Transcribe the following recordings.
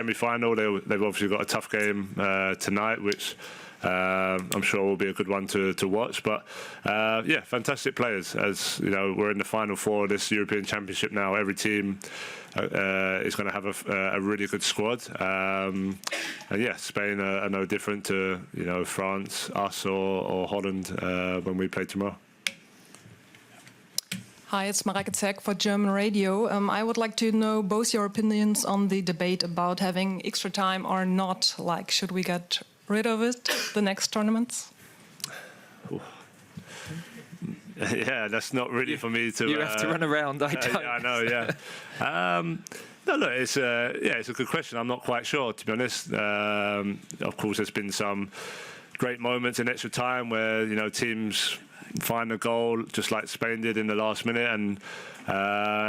semi-final. They've obviously got a tough game tonight, which I'm sure will be a good one to watch. But yeah, fantastic players. As you know, we're in the final four of this European Championship now. Every team is going to have a really good squad. And yeah, Spain are no different to France, us, or Holland when we play tomorrow. Hi, it's Mareike Zek for German Radio. I would like to know both your opinions on the debate about having extra time or not. Like, should we get rid of it the next tournaments? Yeah, that's not really for me to. You have to run around. I don't. I know. Yeah. No, look, it's a good question. I'm not quite sure, to be honest. Of course, there's been some great moments in extra time where teams find a goal just like Spain did in the last minute, and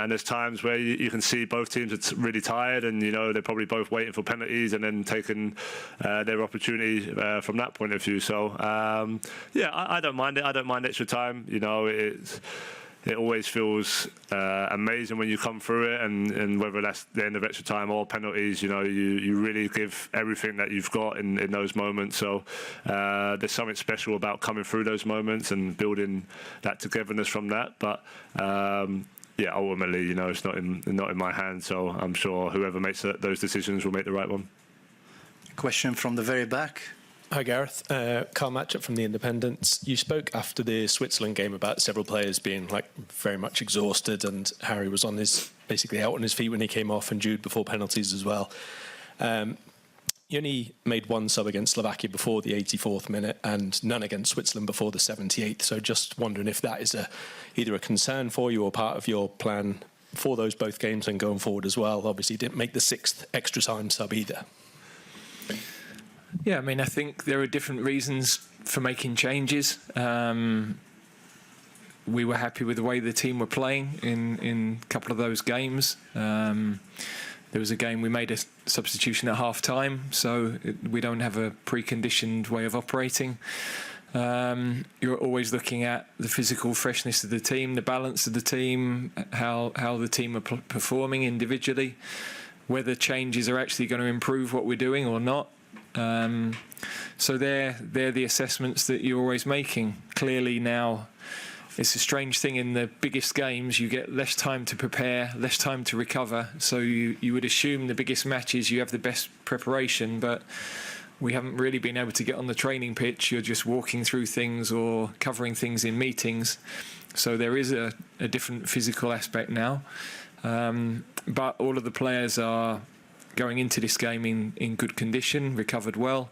there's times where you can see both teams are really tired, and they're probably both waiting for penalties and then taking their opportunity from that point of view. So yeah, I don't mind it. I don't mind extra time. It always feels amazing when you come through it, and whether that's the end of extra time or penalties, you really give everything that you've got in those moments. So there's something special about coming through those moments and building that togetherness from that. But yeah, ultimately, it's not in my hands. So I'm sure whoever makes those decisions will make the right one. Question from the very back. Hi Gareth, Carl Matchett from The Independent. You spoke after the Switzerland game about several players being very much exhausted, and Harry was basically out on his feet when he came off, and Jude before penalties as well. You only made one sub against Slovakia before the 84th minute and none against Switzerland before the 78th. So just wondering if that is either a concern for you or part of your plan for those both games and going forward as well. Obviously, you didn't make the 6th extra time sub either. Yeah, I mean, I think there are different reasons for making changes. We were happy with the way the team were playing in a couple of those games. There was a game we made a substitution at half-time, so we don't have a preconditioned way of operating. You're always looking at the physical freshness of the team, the balance of the team, how the team are performing individually, whether changes are actually going to improve what we're doing or not. So they're the assessments that you're always making. Clearly now, it's a strange thing, in the biggest games you get less time to prepare, less time to recover, so you would assume the biggest matches you have the best preparation, but we haven't really been able to get on the training pitch. You're just walking through things or covering things in meetings, so there is a different physical aspect now, but all of the players are going into this game in good condition, recovered well.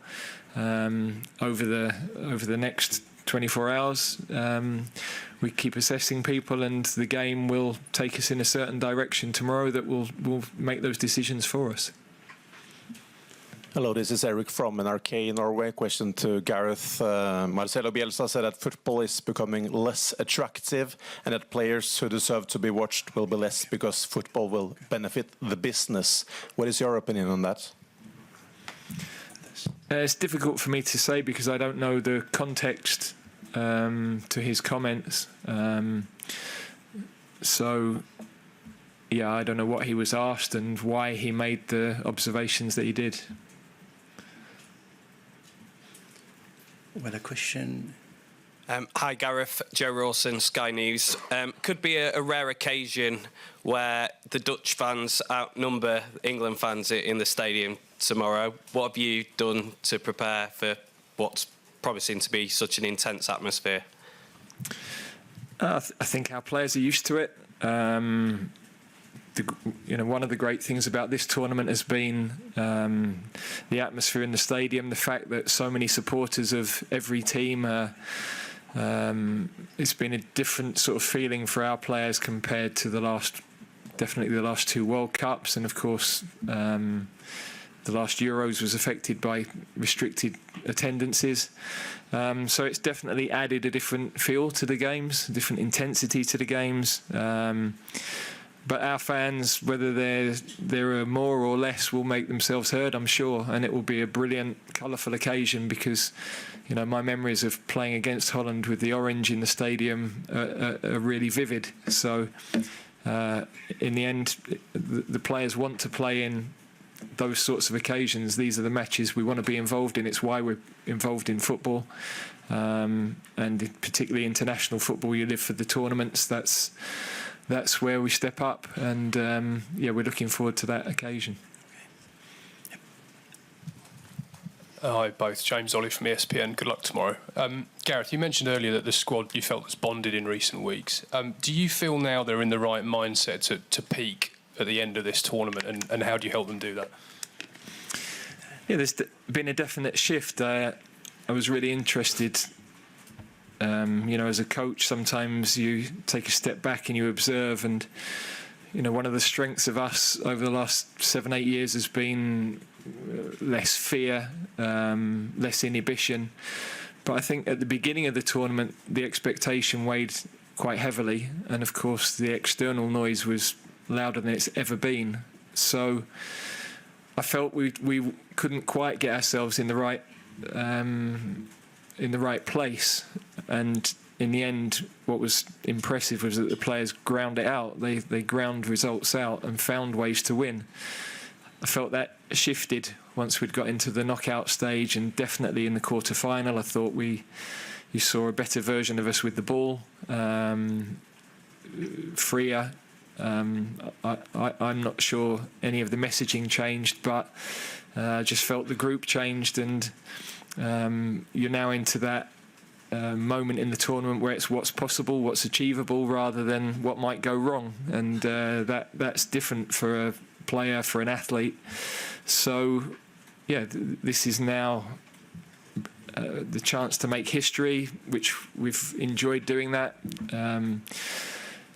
Over the next 24 hours, we keep assessing people, and the game will take us in a certain direction tomorrow that will make those decisions for us. Hello, this is Eric from NRK Norway. Question to Gareth. Marcelo Bielsa said that football is becoming less attractive and that players who deserve to be watched will be less because football will benefit the business. What is your opinion on that? It's difficult for me to say because I don't know the context to his comments. So, yeah, I don't know what he was asked and why he made the observations that he did. Well, a question. Hi Gareth, Joe Rawson, Sky News. Could be a rare occasion where the Dutch fans outnumber England fans in the stadium tomorrow. What have you done to prepare for what's promising to be such an intense atmosphere? I think our players are used to it. One of the great things about this tournament has been the atmosphere in the stadium, the fact that so many supporters of every team it's been a different sort of feeling for our players compared to definitely the last two World Cups, and of course the last Euros was affected by restricted attendances. So it's definitely added a different feel to the games, a different intensity to the games. But our fans, whether there are more or less, will make themselves heard, I'm sure, and it will be a brilliant, colourful occasion because, my memories of playing against Holland with the orange in the stadium are really vivid. So, in the end, the players want to play in those sorts of occasions, these are the matches we want to be involved in. It's why we're involved in football, and particularly international football. You live for the tournaments. That's where we step up, and we're looking forward to that occasion. Hi, both. James Ollie from ESPN. Good luck tomorrow. Gareth, you mentioned earlier that the squad you felt was bonded in recent weeks. Do you feel now they're in the right mindset to peak at the end of this tournament, and how do you help them do that? Yeah, there's been a definite shift. I was really interested. As a coach, sometimes you take a step back and you observe, and one of the strengths of us over the last 7-8 years has been less fear, less inhibition. But I think at the beginning of the tournament, the expectation weighed quite heavily, and of course the external noise was louder than it's ever been. So I felt we couldn't quite get ourselves in the right place, and in the end, what was impressive was that the players ground it out. They ground results out and found ways to win. I felt that shifted once we'd got into the knockout stage, and definitely in the quarter-final. I thought you saw a better version of us with the ball, freer. I'm not sure any of the messaging changed, but I just felt the group changed, and you're now into that moment in the tournament where it's what's possible, what's achievable, rather than what might go wrong, and that's different for a player, for an athlete. So this is now the chance to make history, which we've enjoyed doing that.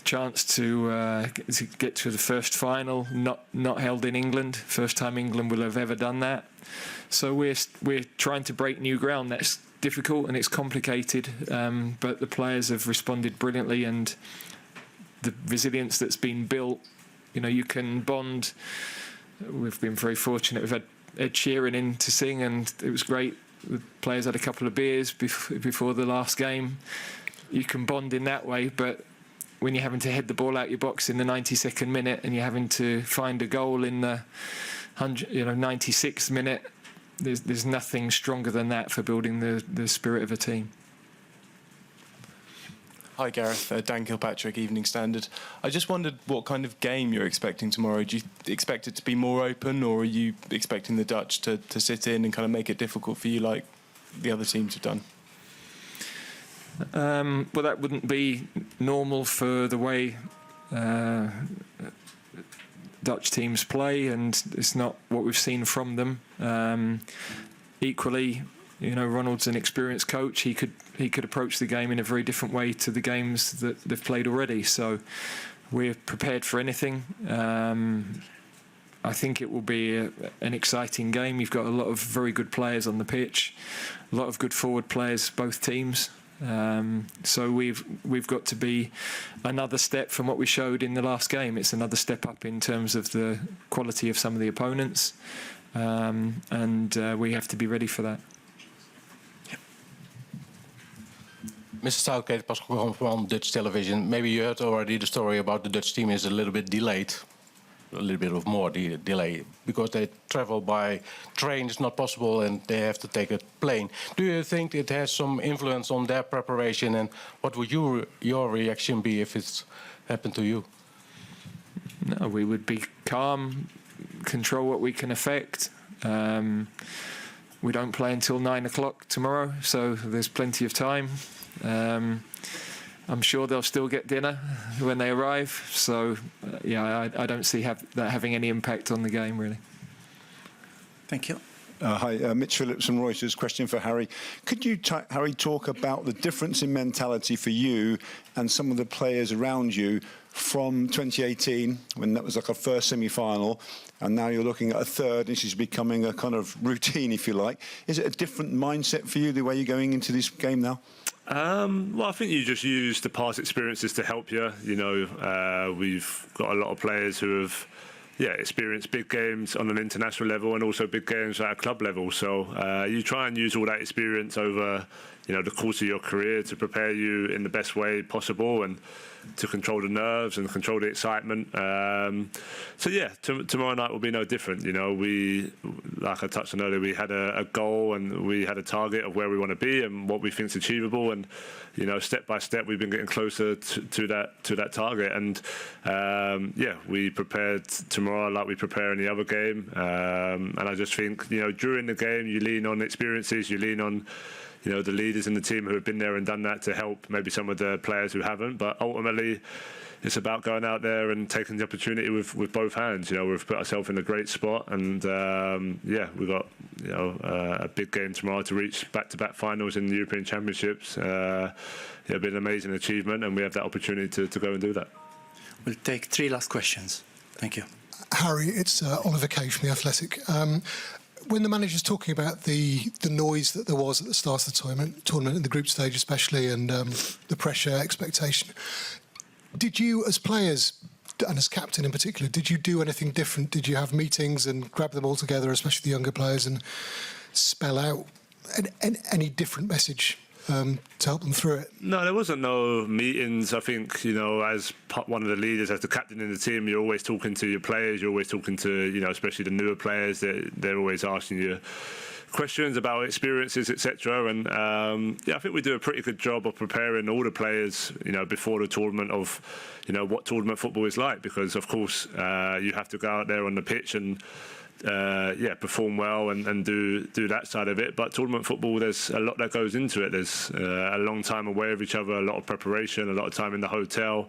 Chance to get to the first final, not held in England, first time England will have ever done that. So we're trying to break new ground. That's difficult and it's complicated, but the players have responded brilliantly, and the resilience that's been built. You can bond. We've been very fortunate. We've had Ed Sheeran in to sing, and it was great. The players had a couple of beers before the last game. You can bond in that way, but when you're having to head the ball out your box in the 92nd minute, and you're having to find a goal in the 96th minute, there's nothing stronger than that for building the spirit of a team. Hi Gareth, Dan Kilpatrick, Evening Standard. I just wondered what kind of game you're expecting tomorrow. Do you expect it to be more open, or are you expecting the Dutch to sit in and kind of make it difficult for you like the other teams have done? Well, that wouldn't be normal for the way Dutch teams play, and it's not what we've seen from them. Equally, Ronald's an experienced coach. He could approach the game in a very different way to the games that they've played already. So we're prepared for anything. I think it will be an exciting game. You've got a lot of very good players on the pitch, a lot of good forward players, both teams. So we've got to be another step from what we showed in the last game. It's another step up in terms of the quality of some of the opponents, and we have to be ready for that. Mr. Southgate, Pascal from Dutch television. Maybe you heard already the story about the Dutch team is a little bit delayed. A little bit of more delay because they travel by train. It's not possible, and they have to take a plane. Do you think it has some influence on their preparation, and what would your reaction be if it's happened to you? No, we would be calm, control what we can affect. We don't play until 9 o'clock tomorrow, so there's plenty of time. I'm sure they'll still get dinner when they arrive. So, I don't see that having any impact on the game, really. Thank you. Hi, Mitch Phillips from Reuters. Question for Harry. Could you, Harry, talk about the difference in mentality for you and some of the players around you from 2018, when that was like a first semi-final, and now you're looking at a third, and this is becoming a kind of routine, if you like. Is it a different mindset for you, the way you're going into this game now? Well, I think you just use the past experiences to help you. We've got a lot of players who have, experienced big games on an international level and also big games at a club level. So you try and use all that experience over, the course of your career to prepare you in the best way possible. And control the nerves and control the excitement. So yeah, tomorrow night will be no different. You know, we, like I touched on earlier, we had a goal and we had a target of where we want to be and what we think is achievable. And you know, step by step, we've been getting closer to that target. And yeah, we prepared tomorrow like we prepare any other game. And I just think, you know, during the game, you lean on experiences, you lean on, you know, the leaders in the team who have been there and done that to help maybe some of the players who haven't. But ultimately, it's about going out there and taking the opportunity with both hands. You know, we've put ourselves in a great spot, and yeah, we've got, you know, a big game tomorrow to reach back-to-back finals in the European Championships. It'll be an amazing achievement, and we have that opportunity to go and do that. We'll take 3 last questions. Thank you. Harry, it's Oliver Kay from The Athletic. When the manager's talking about the noise that there was at the start of the tournament in the group stage especially, and the pressure, expectation, did you as players, and as captain in particular, did you do anything different? Did you have meetings and grab them all together, especially the younger players, and spell out any different message to help them through it? No, there wasn't no meetings. I think, you know, as one of the leaders, as the captain in the team, you're always talking to your players. You're always talking to, you know, especially the newer players. They're always asking you questions about experiences, etc. And yeah, I think we do a pretty good job of preparing all the players, you know, before the tournament of, you know, what tournament football is like. Because of course, you have to go out there on the pitch and yeah, perform well and do that side of it. But tournament football, there's a lot that goes into it. There's a long time away of each other, a lot of preparation, a lot of time in the hotel.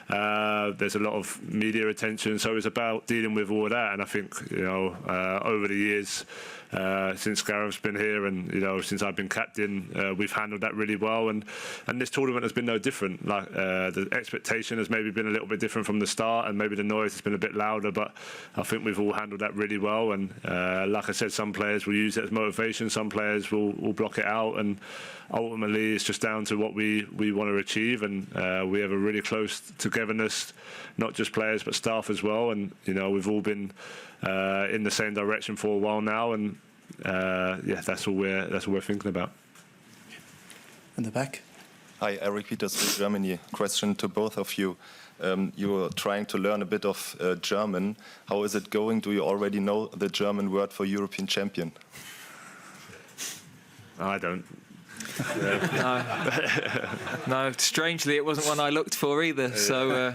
There's a lot of media attention. So it's about dealing with all of that. And I think, you know, over the years, since Gareth's been here and, you know, since I've been captain, we've handled that really well. And this tournament has been no different. Like the expectation has maybe been a little bit different from the start, and maybe the noise has been a bit louder, but I think we've all handled that really well. And like I said, some players will use it as motivation, some players will block it out, and ultimately it's just down to what we want to achieve. And we have a really close togetherness, not just players but staff as well. And you know, we've all been in the same direction for a while now, and yeah, that's all we're thinking about. In the back. Hi, Eric Peters from Germany. Question to both of you. You are trying to learn a bit of German. How is it going? Do you already know the German word for European champion? I don't. No, strangely, it wasn't one I looked for either. So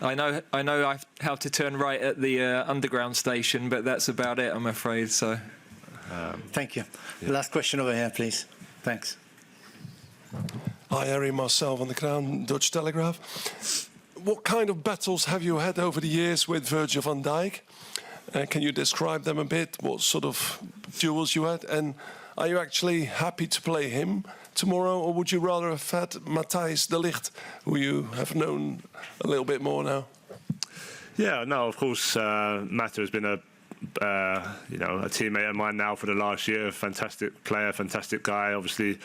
I know how to turn right at the underground station, but that's about it, I'm afraid. So. Thank you. Yeah. Last question over here, please. Thanks. Hi, Harry, Marcel van der Kraan, Dutch Telegraph. What kind of battles have you had over the years with Virgil van Dijk? Can you describe them a bit? What sort of duels you had? And are you actually happy to play him tomorrow, or would you rather have had Matthijs de Ligt, who you have known a little bit more now? Yeah, no, of course, Matta has been a teammate of mine now for the last year. Fantastic player, fantastic guy. Obviously,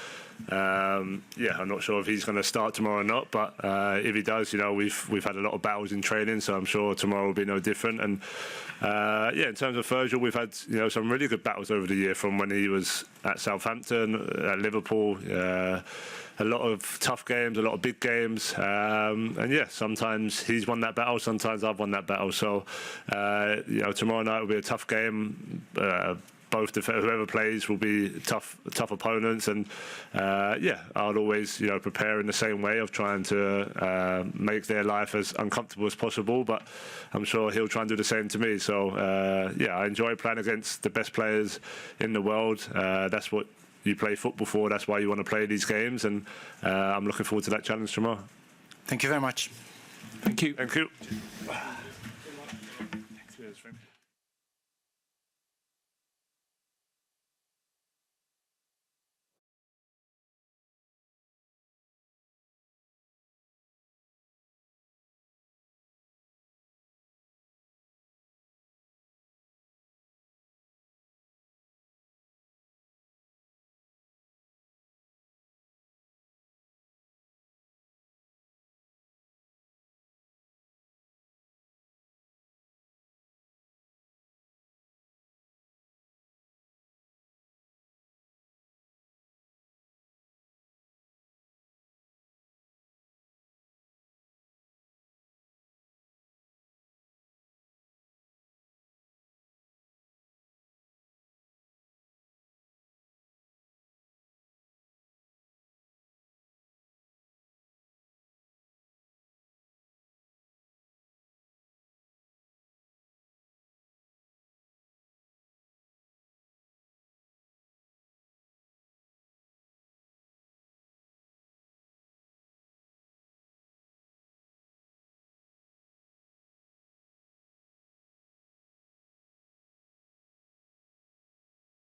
yeah, I'm not sure if he's going to start tomorrow or not, but if he does, you know, we've had a lot of battles in training, so I'm sure tomorrow will be no different. And yeah, in terms of Virgil, we've had, you know, some really good battles over the year, from when he was at Southampton, at Liverpool. A lot of tough games, a lot of big games, and yeah, sometimes he's won that battle, sometimes I've won that battle. So, you know, tomorrow night will be a tough game. Whoever plays will be tough opponents, and yeah, I'll always, you know, prepare in the same way of trying to make their life as uncomfortable as possible. But I'm sure he'll try and do the same to me. So yeah, I enjoy playing against the best players in the world. That's what you play football for. That's why you want to play these games, and I'm looking forward to that challenge tomorrow. Thank you very much. Thank you. Thank you.